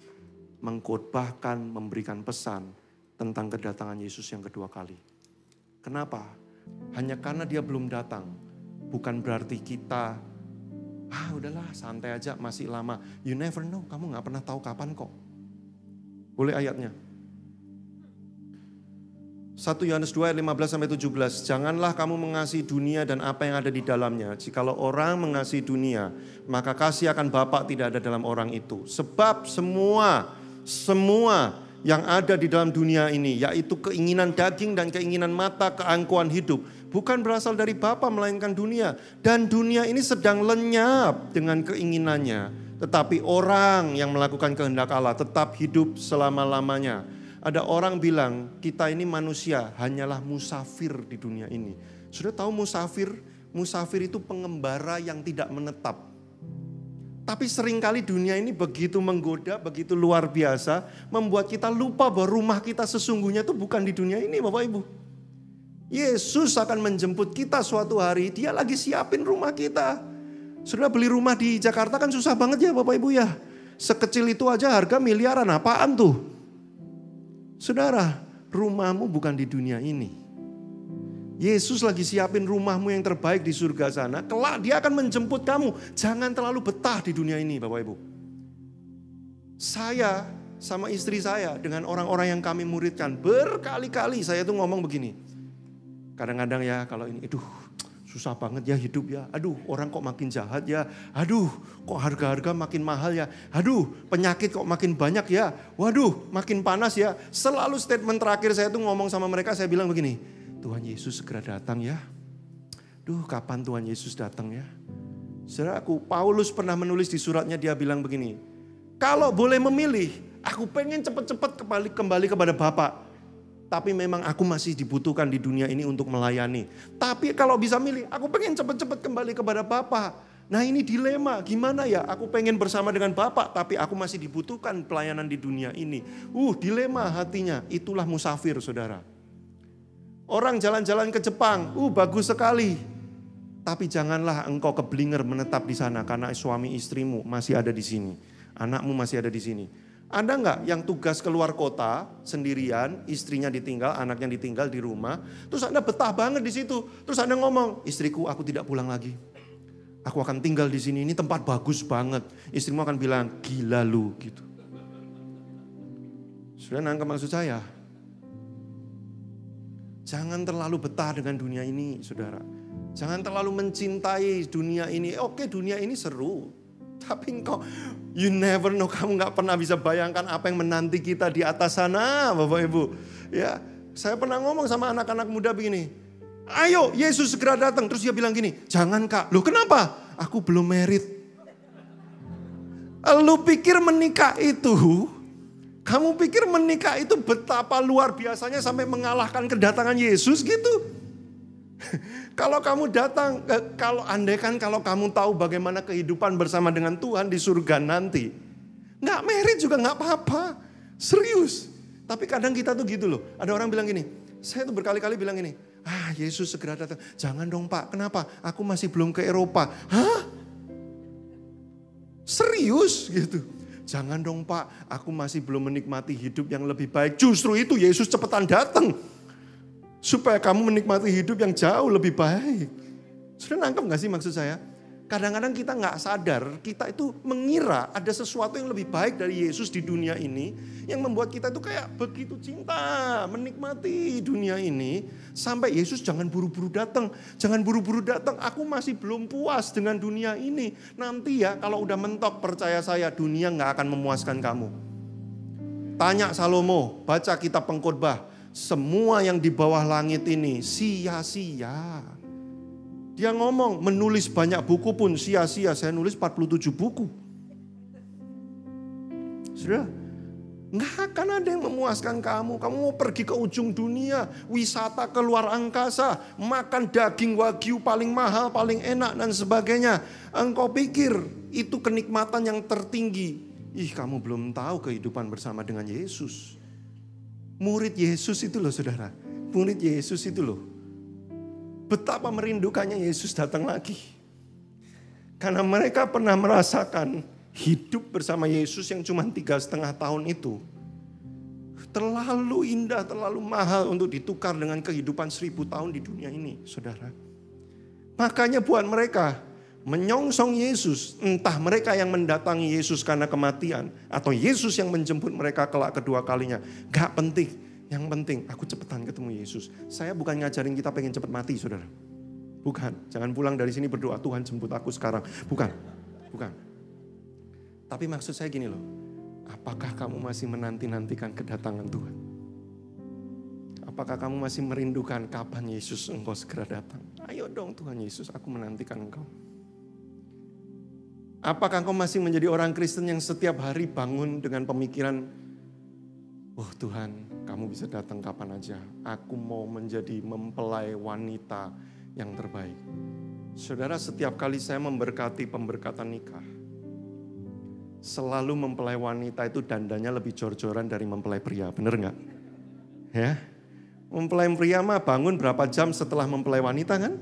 mengkhotbahkan, memberikan pesan tentang kedatangan Yesus yang kedua kali. Kenapa? Hanya karena dia belum datang, bukan berarti kita, udahlah santai aja masih lama. You never know, kamu gak pernah tahu kapan kok. Boleh ayatnya? 1 Yohanes 2 ayat 15-17. Janganlah kamu mengasihi dunia dan apa yang ada di dalamnya. Jikalau orang mengasihi dunia, maka kasih akan Bapa tidak ada dalam orang itu. Sebab semua yang ada di dalam dunia ini, yaitu keinginan daging dan keinginan mata, keangkuhan hidup, bukan berasal dari Bapa melainkan dunia. Dan dunia ini sedang lenyap dengan keinginannya. Tetapi orang yang melakukan kehendak Allah tetap hidup selama-lamanya. Ada orang bilang kita ini manusia hanyalah musafir di dunia ini. Sudah tahu musafir? Musafir itu pengembara yang tidak menetap. Tapi seringkali dunia ini begitu menggoda, begitu luar biasa, membuat kita lupa bahwa rumah kita sesungguhnya itu bukan di dunia ini, Bapak Ibu. Yesus akan menjemput kita suatu hari, dia lagi siapin rumah kita. Sudah beli rumah di Jakarta kan susah banget ya Bapak Ibu ya. Sekecil itu aja harga miliaran, apaan tuh? Saudara, rumahmu bukan di dunia ini. Yesus lagi siapin rumahmu yang terbaik di surga sana. Kelak dia akan menjemput kamu. Jangan terlalu betah di dunia ini Bapak Ibu. Saya sama istri saya dengan orang-orang yang kami muridkan. Berkali-kali saya tuh ngomong begini. Kadang-kadang ya kalau ini, susah banget ya hidup ya. Aduh, orang kok makin jahat ya. Aduh, kok harga-harga makin mahal ya. Aduh, penyakit kok makin banyak ya. Waduh, makin panas ya. Selalu statement terakhir saya tuh ngomong sama mereka, saya bilang begini. Tuhan Yesus segera datang ya. Kapan Tuhan Yesus datang ya? Saudaraku, Paulus pernah menulis di suratnya, dia bilang begini. Kalau boleh memilih, aku pengen cepat-cepat kembali kepada Bapa. Tapi memang aku masih dibutuhkan di dunia ini untuk melayani. Tapi kalau bisa milih, aku pengen cepat-cepat kembali kepada Bapa. Nah ini dilema, gimana ya? Aku pengen bersama dengan Bapa, tapi aku masih dibutuhkan pelayanan di dunia ini. Dilema hatinya, itulah musafir saudara. Orang jalan-jalan ke Jepang, bagus sekali. Tapi janganlah engkau keblinger menetap di sana karena suami istrimu masih ada di sini. Anakmu masih ada di sini. Ada nggak yang tugas keluar kota sendirian, istrinya ditinggal, anaknya ditinggal di rumah. Terus Anda betah banget di situ. Terus Anda ngomong, istriku aku tidak pulang lagi. Aku akan tinggal di sini, ini tempat bagus banget. Istrimu akan bilang, gila lu gitu. Sudah nangkep maksud saya? Jangan terlalu betah dengan dunia ini, saudara. Jangan terlalu mencintai dunia ini. Oke, dunia ini seru. Tapi you never know, kamu gak pernah bisa bayangkan apa yang menanti kita di atas sana, Bapak Ibu. Ya, saya pernah ngomong sama anak-anak muda begini. Ayo, Yesus segera datang. Terus dia bilang gini, jangan Kak. Loh kenapa? Aku belum married. Lu pikir menikah itu... Kamu pikir menikah itu betapa luar biasanya sampai mengalahkan kedatangan Yesus gitu? Kalau kamu datang, kalau kamu tahu bagaimana kehidupan bersama dengan Tuhan di surga nanti. Gak married juga gak apa-apa, serius. Tapi kadang kita tuh gitu loh, ada orang bilang gini, saya tuh berkali-kali bilang gini, Yesus segera datang. Jangan dong Pak, kenapa? Aku masih belum ke Eropa. Hah? Serius gitu. Jangan dong Pak, aku masih belum menikmati hidup yang lebih baik. Justru itu Yesus cepetan datang. Supaya kamu menikmati hidup yang jauh lebih baik. Sudah nangkep gak sih maksud saya? Kadang-kadang kita gak sadar, kita itu mengira ada sesuatu yang lebih baik dari Yesus di dunia ini. Yang membuat kita itu kayak begitu cinta, menikmati dunia ini. Sampai Yesus jangan buru-buru datang. Jangan buru-buru datang, aku masih belum puas dengan dunia ini. Nanti ya kalau udah mentok, percaya saya, dunia gak akan memuaskan kamu. Tanya Salomo, baca kitab Pengkhotbah. Semua yang di bawah langit ini sia-sia. Dia ngomong, menulis banyak buku pun sia-sia. Saya nulis 47 buku. Sudah, Nggak akan ada yang memuaskan kamu. Kamu mau pergi ke ujung dunia, wisata ke luar angkasa, makan daging wagyu paling mahal, paling enak dan sebagainya. Engkau pikir itu kenikmatan yang tertinggi. Kamu belum tahu kehidupan bersama dengan Yesus. Murid Yesus itu loh saudara. Murid Yesus itu loh. Betapa merindukannya Yesus datang lagi. Karena mereka pernah merasakan hidup bersama Yesus yang cuma 3,5 tahun itu terlalu indah, terlalu mahal untuk ditukar dengan kehidupan 1000 tahun di dunia ini, saudara. Makanya buat mereka menyongsong Yesus, entah mereka yang mendatangi Yesus karena kematian atau Yesus yang menjemput mereka kelak kedua kalinya, gak penting. Yang penting aku cepetan ketemu Yesus. Saya bukan ngajarin kita pengen cepet mati, saudara. Bukan, jangan pulang dari sini berdoa Tuhan jemput aku sekarang. Bukan. Tapi maksud saya gini loh, apakah kamu masih menanti-nantikan kedatangan Tuhan? Apakah kamu masih merindukan kapan Yesus engkau segera datang? Ayo dong Tuhan Yesus, aku menantikan engkau. Apakah engkau masih menjadi orang Kristen yang setiap hari bangun dengan pemikiran, oh Tuhan, kamu bisa datang kapan aja. Aku mau menjadi mempelai wanita yang terbaik. Saudara, setiap kali saya memberkati pemberkatan nikah, selalu mempelai wanita itu dandannya lebih jor-joran dari mempelai pria, bener gak? Ya, mempelai pria mah bangun berapa jam setelah mempelai wanita kan?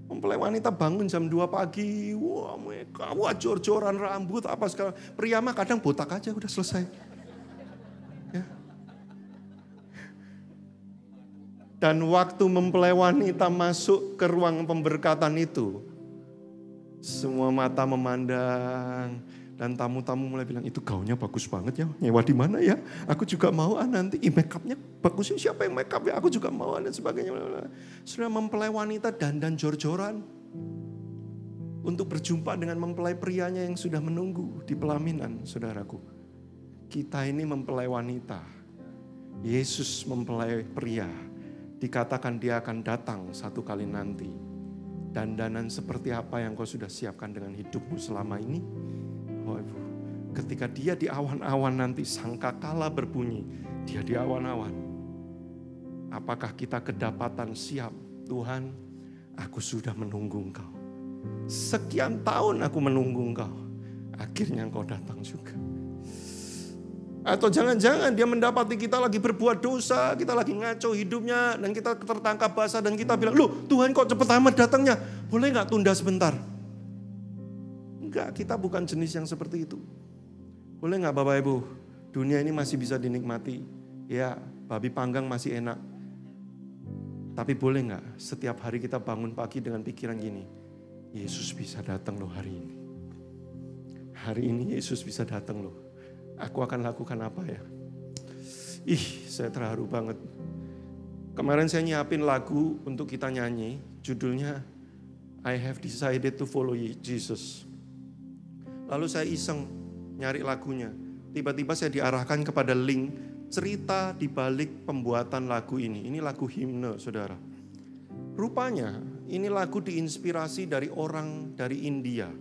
Mempelai wanita bangun jam 2 pagi, wah jor-joran rambut apa segala. Pria mah kadang botak aja udah selesai. Ya. Dan waktu mempelai wanita masuk ke ruang pemberkatan itu, semua mata memandang. Dan tamu-tamu mulai bilang, itu gaunnya bagus banget ya, nyewa di mana ya? Aku juga mau nanti, make upnya bagusnya siapa yang make up ya? Aku juga mau dan sebagainya. Sudah mempelai wanita dandan jor-joran untuk berjumpa dengan mempelai prianya yang sudah menunggu di pelaminan, saudaraku. Kita ini mempelai wanita, Yesus mempelai pria. Dikatakan dia akan datang satu kali nanti. Dandanan seperti apa yang kau sudah siapkan dengan hidupmu selama ini? Ketika dia di awan-awan nanti, sangkakala berbunyi, dia di awan-awan. Apakah kita kedapatan siap? Tuhan, aku sudah menunggu engkau. Sekian tahun aku menunggu engkau. Akhirnya engkau datang juga. Atau jangan-jangan dia mendapati kita lagi berbuat dosa, kita lagi ngaco hidupnya, dan kita tertangkap basah, dan kita bilang, loh Tuhan kok cepet amat datangnya, boleh gak tunda sebentar? Enggak, kita bukan jenis yang seperti itu. Boleh gak Bapak Ibu, dunia ini masih bisa dinikmati. Ya, babi panggang masih enak. Tapi boleh gak setiap hari kita bangun pagi dengan pikiran gini, Yesus bisa datang loh hari ini. Hari ini Yesus bisa datang loh. Aku akan lakukan apa ya? Saya terharu banget. Kemarin saya nyiapin lagu untuk kita nyanyi. Judulnya I have decided to follow Jesus. Lalu saya iseng nyari lagunya. Tiba-tiba saya diarahkan kepada link cerita di balik pembuatan lagu ini. Ini lagu himne, saudara. Rupanya ini lagu diinspirasi dari orang dari India.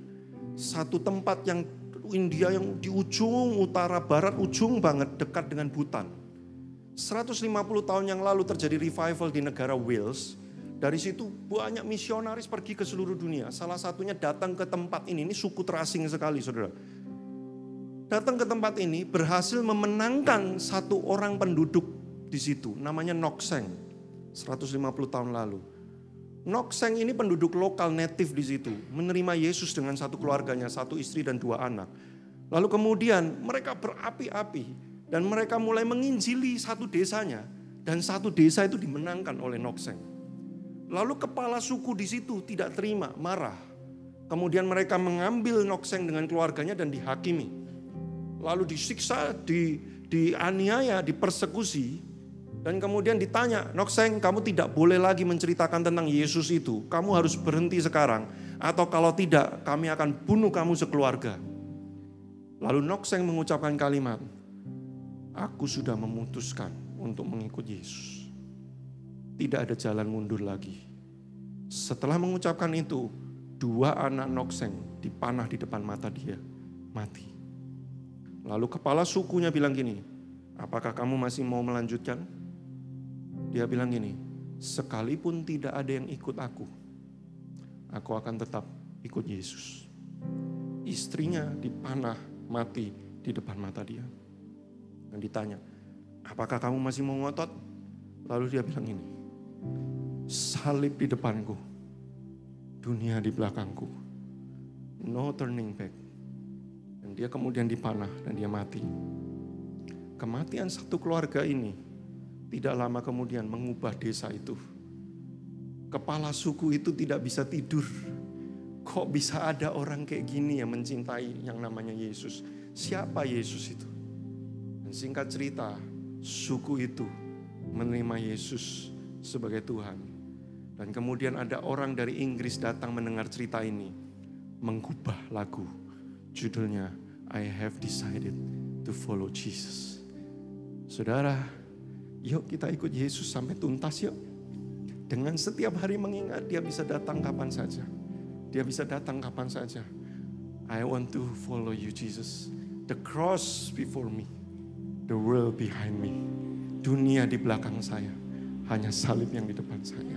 Satu tempat yang India yang di ujung utara barat, ujung banget dekat dengan Bhutan. 150 tahun yang lalu terjadi revival di negara Wales. Dari situ banyak misionaris pergi ke seluruh dunia. Salah satunya datang ke tempat ini suku terasing sekali, saudara. Datang ke tempat ini berhasil memenangkan satu orang penduduk di situ. Namanya Nokseng, 150 tahun lalu. Nokseng ini penduduk lokal native di situ. Menerima Yesus dengan satu keluarganya, satu istri dan 2 anak. Lalu kemudian mereka berapi-api. Dan mereka mulai menginjili satu desanya. Dan satu desa itu dimenangkan oleh Nokseng. Lalu kepala suku di situ tidak terima, marah. Kemudian mereka mengambil Nokseng dengan keluarganya dan dihakimi. Lalu disiksa, dianiaya, dipersekusi. Dan kemudian ditanya, Nokseng kamu tidak boleh lagi menceritakan tentang Yesus itu. Kamu harus berhenti sekarang. Atau kalau tidak kami akan bunuh kamu sekeluarga. Lalu Nokseng mengucapkan kalimat, aku sudah memutuskan untuk mengikut Yesus. Tidak ada jalan mundur lagi. Setelah mengucapkan itu, 2 anak Nokseng dipanah di depan mata dia, mati. Lalu kepala sukunya bilang gini, apakah kamu masih mau melanjutkan? Dia bilang gini, sekalipun tidak ada yang ikut aku akan tetap ikut Yesus. Istrinya dipanah mati di depan mata dia. Dan ditanya, apakah kamu masih mau ngotot? Lalu dia bilang ini, salib di depanku, dunia di belakangku, no turning back. Dan dia kemudian dipanah dan dia mati. Kematian satu keluarga ini tidak lama kemudian mengubah desa itu. Kepala suku itu tidak bisa tidur. Kok bisa ada orang kayak gini yang mencintai yang namanya Yesus? Siapa Yesus itu? Dan singkat cerita, suku itu menerima Yesus sebagai Tuhan. Dan kemudian ada orang dari Inggris datang mendengar cerita ini, mengubah lagu. Judulnya, I have decided to follow Jesus. Saudara, yuk kita ikut Yesus sampai tuntas yuk. Dengan setiap hari mengingat dia bisa datang kapan saja. Dia bisa datang kapan saja. I want to follow you Jesus. The cross before me. The world behind me. Dunia di belakang saya. Hanya salib yang di depan saya.